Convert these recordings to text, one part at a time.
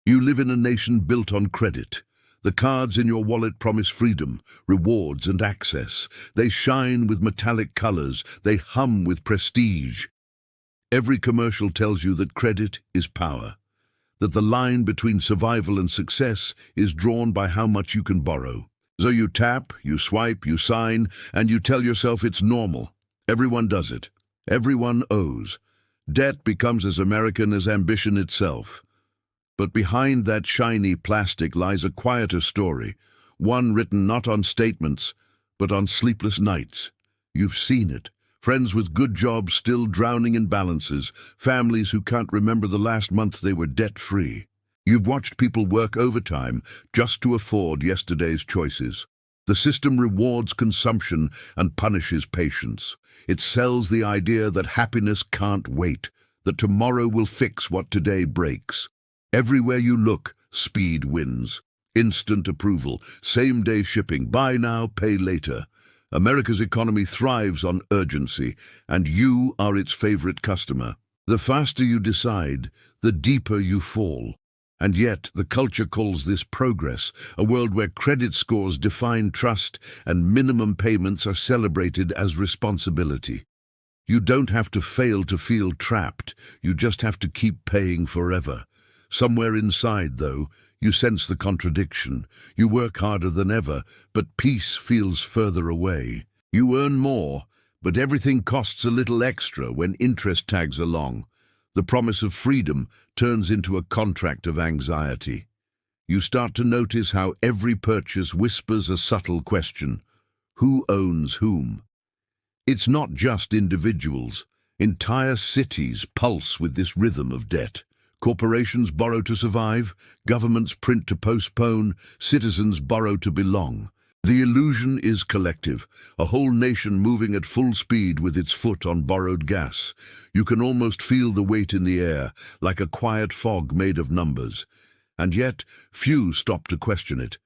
You live in a nation built on credit. The cards in your wallet promise freedom, rewards, and access. They shine with metallic colors. They hum with prestige. Every commercial tells you that credit is power, that the line between survival and success is drawn by how much you can borrow. So you tap, you swipe, you sign, and you tell yourself it's normal. Everyone does it. Everyone owes. Debt becomes as American as ambition itself. But behind that shiny plastic lies a quieter story, one written not on statements, but on sleepless nights. You've seen it. Friends with good jobs still drowning in balances, families who can't remember the last month they were debt-free. You've watched people work overtime just to afford yesterday's choices. The system rewards consumption and punishes patience. It sells the idea that happiness can't wait, that tomorrow will fix what today breaks. Everywhere you look, speed wins. Instant approval, same-day shipping, buy now, pay later. America's economy thrives on urgency, and you are its favorite customer. The faster you decide, the deeper you fall. And yet, the culture calls this progress, a world where credit scores define trust and minimum payments are celebrated as responsibility. You don't have to fail to feel trapped, you just have to keep paying forever. Somewhere inside, though, you sense the contradiction. You work harder than ever, but peace feels further away. You earn more, but everything costs a little extra when interest tags along. The promise of freedom turns into a contract of anxiety. You start to notice how every purchase whispers a subtle question. Who owns whom? It's not just individuals. Entire cities pulse with this rhythm of debt. Corporations borrow to survive, governments print to postpone, citizens borrow to belong. The illusion is collective, a whole nation moving at full speed with its foot on borrowed gas. You can almost feel the weight in the air, like a quiet fog made of numbers. And yet, few stop to question it.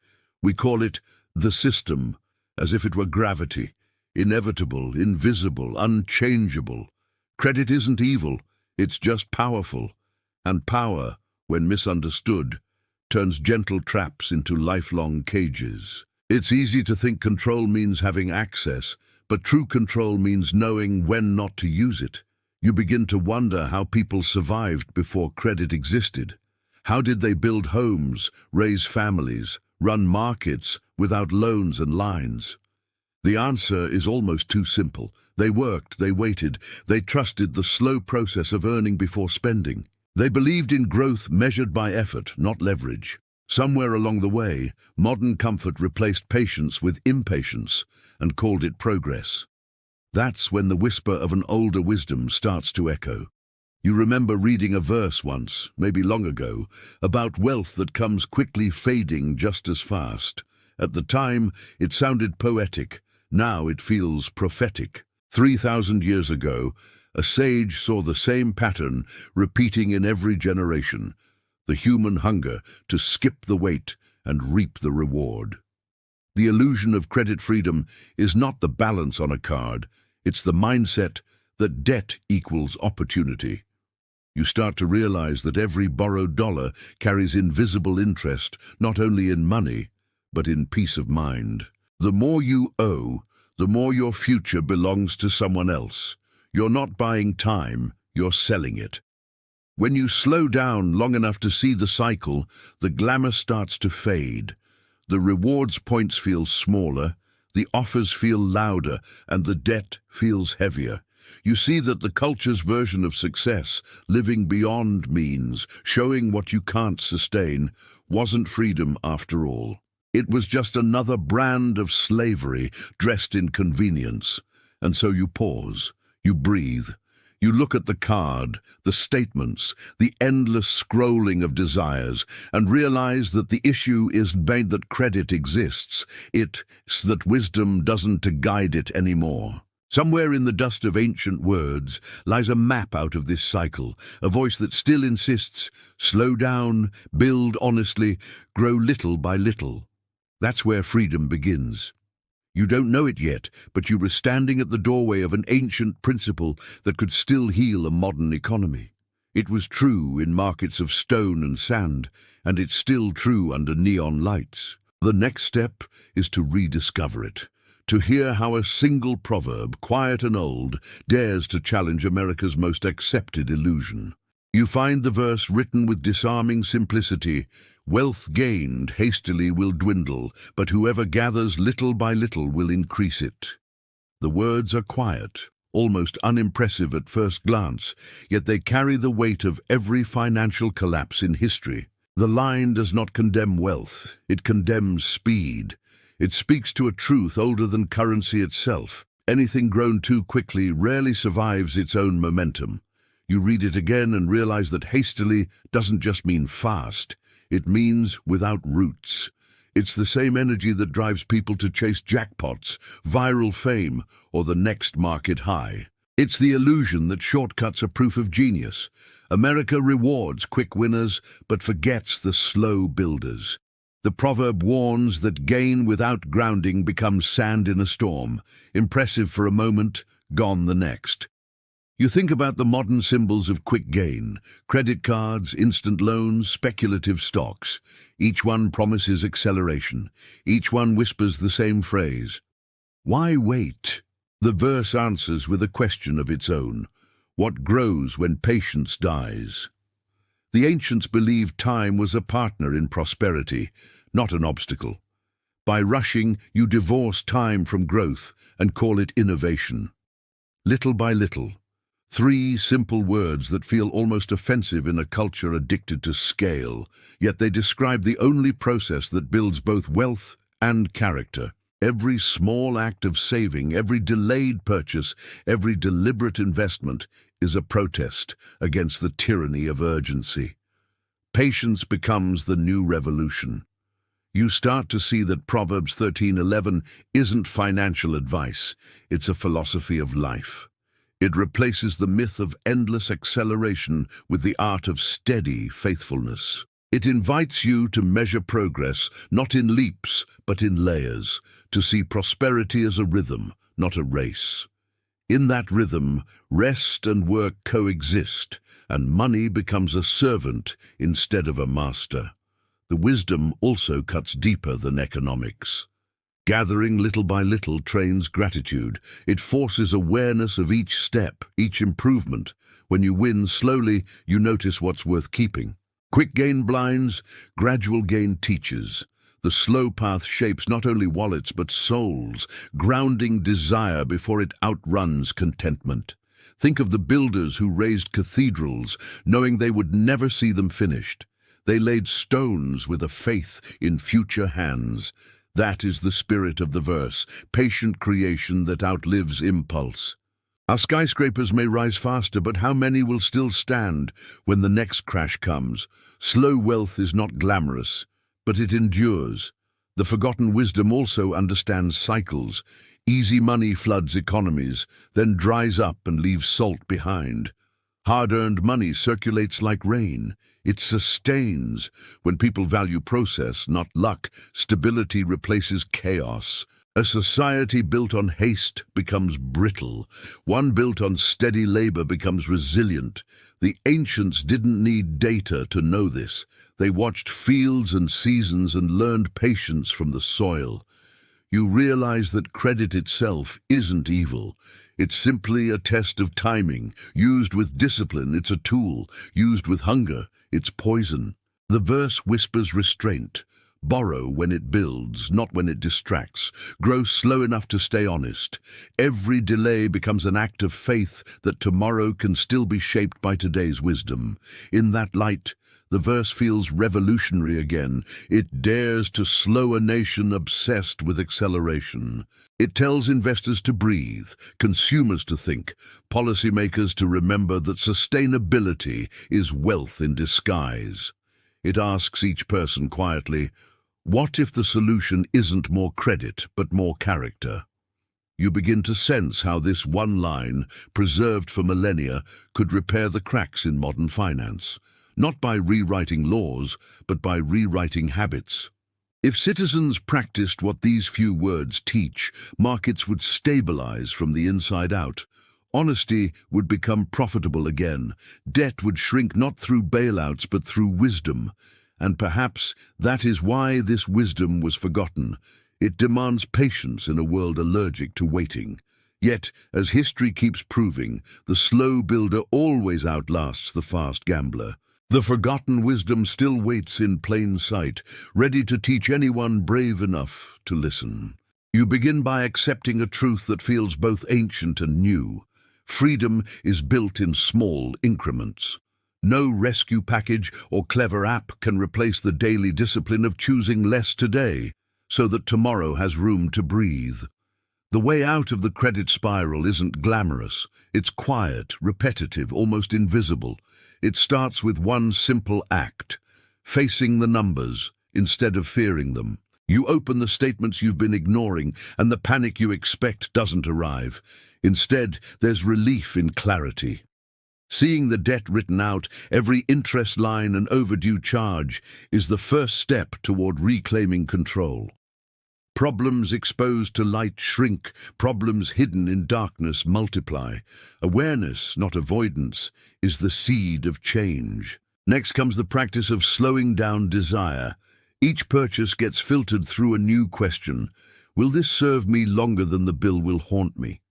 We call it the system, as if it were gravity, inevitable, invisible, unchangeable. Credit isn't evil, it's just powerful. And power, when misunderstood, turns gentle traps into lifelong cages. It's easy to think control means having access, but true control means knowing when not to use it. You begin to wonder how people survived before credit existed. How did they build homes, raise families, run markets without loans and lines? The answer is almost too simple. They worked, they waited, they trusted the slow process of earning before spending. They believed in growth measured by effort, not leverage. Somewhere along the way, modern comfort replaced patience with impatience and called it progress. That's when the whisper of an older wisdom starts to echo. You remember reading a verse once, maybe long ago, about wealth that comes quickly fading just as fast. At the time, it sounded poetic. Now it feels prophetic. 3,000 years ago, a sage saw the same pattern repeating in every generation, the human hunger to skip the wait and reap the reward. The illusion of credit freedom is not the balance on a card, it's the mindset that debt equals opportunity. You start to realize that every borrowed dollar carries invisible interest, not only in money, but in peace of mind. The more you owe, the more your future belongs to someone else. You're not buying time, you're selling it. When you slow down long enough to see the cycle, the glamour starts to fade. The rewards points feel smaller, the offers feel louder, and the debt feels heavier. You see that the culture's version of success, living beyond means, showing what you can't sustain, wasn't freedom after all. It was just another brand of slavery dressed in convenience. And so you pause. You breathe. You look at the card, the statements, the endless scrolling of desires, and realize that the issue isn't that credit exists, it's that wisdom doesn't guide it anymore. Somewhere in the dust of ancient words lies a map out of this cycle, a voice that still insists, slow down, build honestly, grow little by little. That's where freedom begins. You don't know it yet, but you were standing at the doorway of an ancient principle that could still heal a modern economy. It was true in markets of stone and sand, and it's still true under neon lights. The next step is to rediscover it, to hear how a single proverb, quiet and old, dares to challenge America's most accepted illusion. You find the verse written with disarming simplicity: "Wealth gained hastily will dwindle, but whoever gathers little by little will increase it." The words are quiet, almost unimpressive at first glance, yet they carry the weight of every financial collapse in history. The line does not condemn wealth, it condemns speed. It speaks to a truth older than currency itself. Anything grown too quickly rarely survives its own momentum. You read it again and realize that hastily doesn't just mean fast, it means without roots. It's the same energy that drives people to chase jackpots, viral fame, or the next market high. It's the illusion that shortcuts are proof of genius. America rewards quick winners, but forgets the slow builders. The proverb warns that gain without grounding becomes sand in a storm, impressive for a moment, gone the next. You think about the modern symbols of quick gain: credit cards, instant loans, speculative stocks. Each one promises acceleration. Each one whispers the same phrase: why wait? The verse answers with a question of its own: what grows when patience dies? The ancients believed time was a partner in prosperity, not an obstacle. By rushing, you divorce time from growth and call it innovation. Little by little. Three simple words that feel almost offensive in a culture addicted to scale, yet they describe the only process that builds both wealth and character. Every small act of saving, every delayed purchase, every deliberate investment is a protest against the tyranny of urgency. Patience becomes the new revolution. You start to see that Proverbs 13:11 isn't financial advice, it's a philosophy of life. It replaces the myth of endless acceleration with the art of steady faithfulness. It invites you to measure progress, not in leaps, but in layers, to see prosperity as a rhythm, not a race. In that rhythm, rest and work coexist, and money becomes a servant instead of a master. The wisdom also cuts deeper than economics. Gathering little by little trains gratitude. It forces awareness of each step, each improvement. When you win slowly, you notice what's worth keeping. Quick gain blinds, gradual gain teaches. The slow path shapes not only wallets but souls, grounding desire before it outruns contentment. Think of the builders who raised cathedrals, knowing they would never see them finished. They laid stones with a faith in future hands. That is the spirit of the verse, patient creation that outlives impulse. Our skyscrapers may rise faster, but how many will still stand when the next crash comes? Slow wealth is not glamorous, but it endures. The forgotten wisdom also understands cycles. Easy money floods economies, then dries up and leaves salt behind. Hard-earned money circulates like rain. It sustains. When people value process, not luck, stability replaces chaos. A society built on haste becomes brittle. One built on steady labor becomes resilient. The ancients didn't need data to know this. They watched fields and seasons and learned patience from the soil. You realize that credit itself isn't evil. It's simply a test of timing. Used with discipline, it's a tool. Used with hunger, it's poison. The verse whispers restraint. Borrow when it builds, not when it distracts. Grow slow enough to stay honest. Every delay becomes an act of faith that tomorrow can still be shaped by today's wisdom. In that light, the verse feels revolutionary again. It dares to slow a nation obsessed with acceleration. It tells investors to breathe, consumers to think, policymakers to remember that sustainability is wealth in disguise. It asks each person quietly, what if the solution isn't more credit, but more character? You begin to sense how this one line, preserved for millennia, could repair the cracks in modern finance, not by rewriting laws, but by rewriting habits. If citizens practiced what these few words teach, markets would stabilize from the inside out. Honesty would become profitable again. Debt would shrink not through bailouts but through wisdom. And perhaps that is why this wisdom was forgotten. It demands patience in a world allergic to waiting. Yet, as history keeps proving, the slow builder always outlasts the fast gambler. The forgotten wisdom still waits in plain sight, ready to teach anyone brave enough to listen. You begin by accepting a truth that feels both ancient and new. Freedom is built in small increments. No rescue package or clever app can replace the daily discipline of choosing less today, so that tomorrow has room to breathe. The way out of the credit spiral isn't glamorous. It's quiet, repetitive, almost invisible. It starts with one simple act: facing the numbers instead of fearing them. You open the statements you've been ignoring, and the panic you expect doesn't arrive. Instead, there's relief in clarity. Seeing the debt written out, every interest line and overdue charge, is the first step toward reclaiming control. Problems exposed to light shrink, problems hidden in darkness multiply. Awareness, not avoidance, is the seed of change. Next comes the practice of slowing down desire. Each purchase gets filtered through a new question. Will this serve me longer than the bill will haunt me?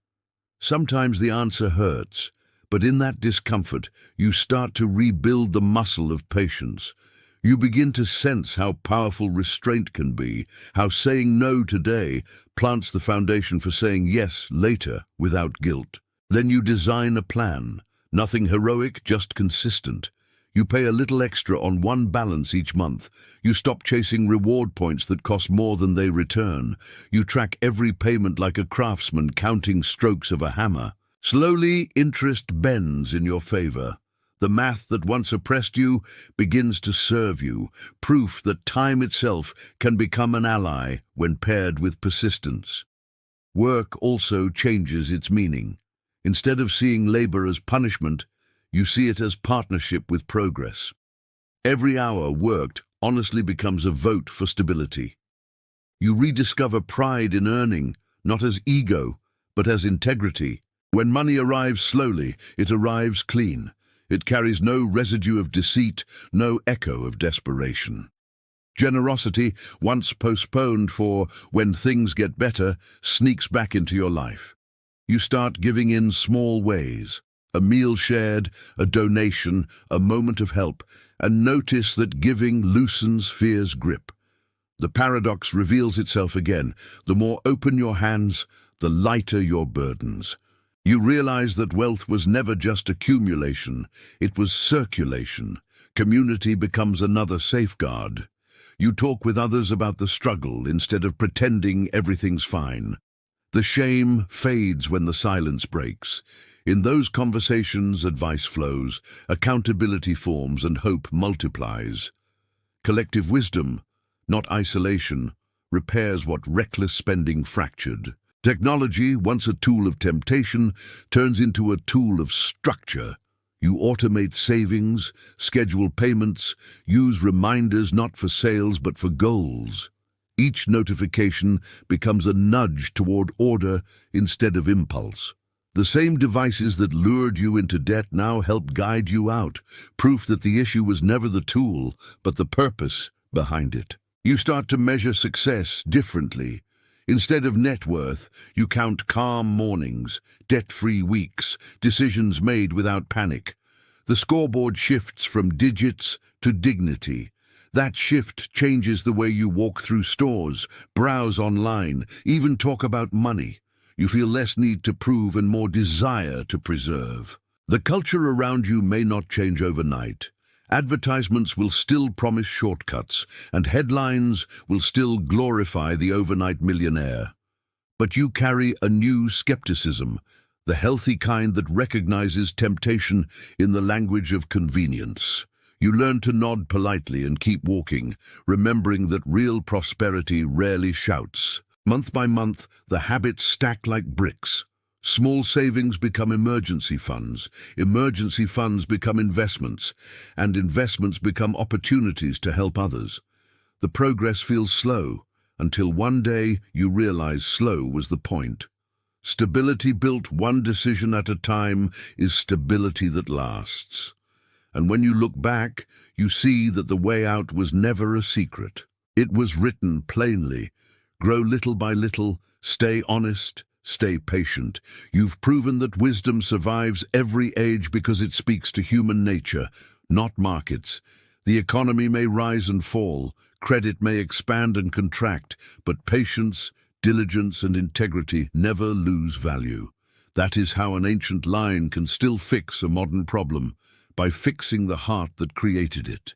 Sometimes the answer hurts, but in that discomfort, you start to rebuild the muscle of patience. You begin to sense how powerful restraint can be, how saying no today plants the foundation for saying yes later without guilt. Then you design a plan. Nothing heroic, just consistent. You pay a little extra on one balance each month. You stop chasing reward points that cost more than they return. You track every payment like a craftsman counting strokes of a hammer. Slowly, interest bends in your favor. The math that once oppressed you begins to serve you, proof that time itself can become an ally when paired with persistence. Work also changes its meaning. Instead of seeing labor as punishment, you see it as partnership with progress. Every hour worked honestly becomes a vote for stability. You rediscover pride in earning, not as ego, but as integrity. When money arrives slowly, it arrives clean. It carries no residue of deceit, no echo of desperation. Generosity, once postponed for when things get better, sneaks back into your life. You start giving in small ways: a meal shared, a donation, a moment of help, and notice that giving loosens fear's grip. The paradox reveals itself again. The more open your hands, the lighter your burdens. You realize that wealth was never just accumulation, it was circulation. Community becomes another safeguard. You talk with others about the struggle instead of pretending everything's fine. The shame fades when the silence breaks. In those conversations, advice flows, accountability forms, and hope multiplies. Collective wisdom, not isolation, repairs what reckless spending fractured. Technology, once a tool of temptation, turns into a tool of structure. You automate savings, schedule payments, use reminders not for sales but for goals. Each notification becomes a nudge toward order instead of impulse. The same devices that lured you into debt now help guide you out, proof that the issue was never the tool, but the purpose behind it. You start to measure success differently. Instead of net worth, you count calm mornings, debt-free weeks, decisions made without panic. The scoreboard shifts from digits to dignity. That shift changes the way you walk through stores, browse online, even talk about money. You feel less need to prove and more desire to preserve. The culture around you may not change overnight. Advertisements will still promise shortcuts, and headlines will still glorify the overnight millionaire. But you carry a new skepticism, the healthy kind that recognizes temptation in the language of convenience. You learn to nod politely and keep walking, remembering that real prosperity rarely shouts. Month by month, the habits stack like bricks. Small savings become emergency funds become investments, and investments become opportunities to help others. The progress feels slow, until one day you realize slow was the point. Stability built one decision at a time is stability that lasts. And when you look back, you see that the way out was never a secret. It was written plainly. Grow little by little, stay honest, stay patient. You've proven that wisdom survives every age because it speaks to human nature, not markets. The economy may rise and fall, credit may expand and contract, but patience, diligence and integrity never lose value. That is how an ancient line can still fix a modern problem, by fixing the heart that created it.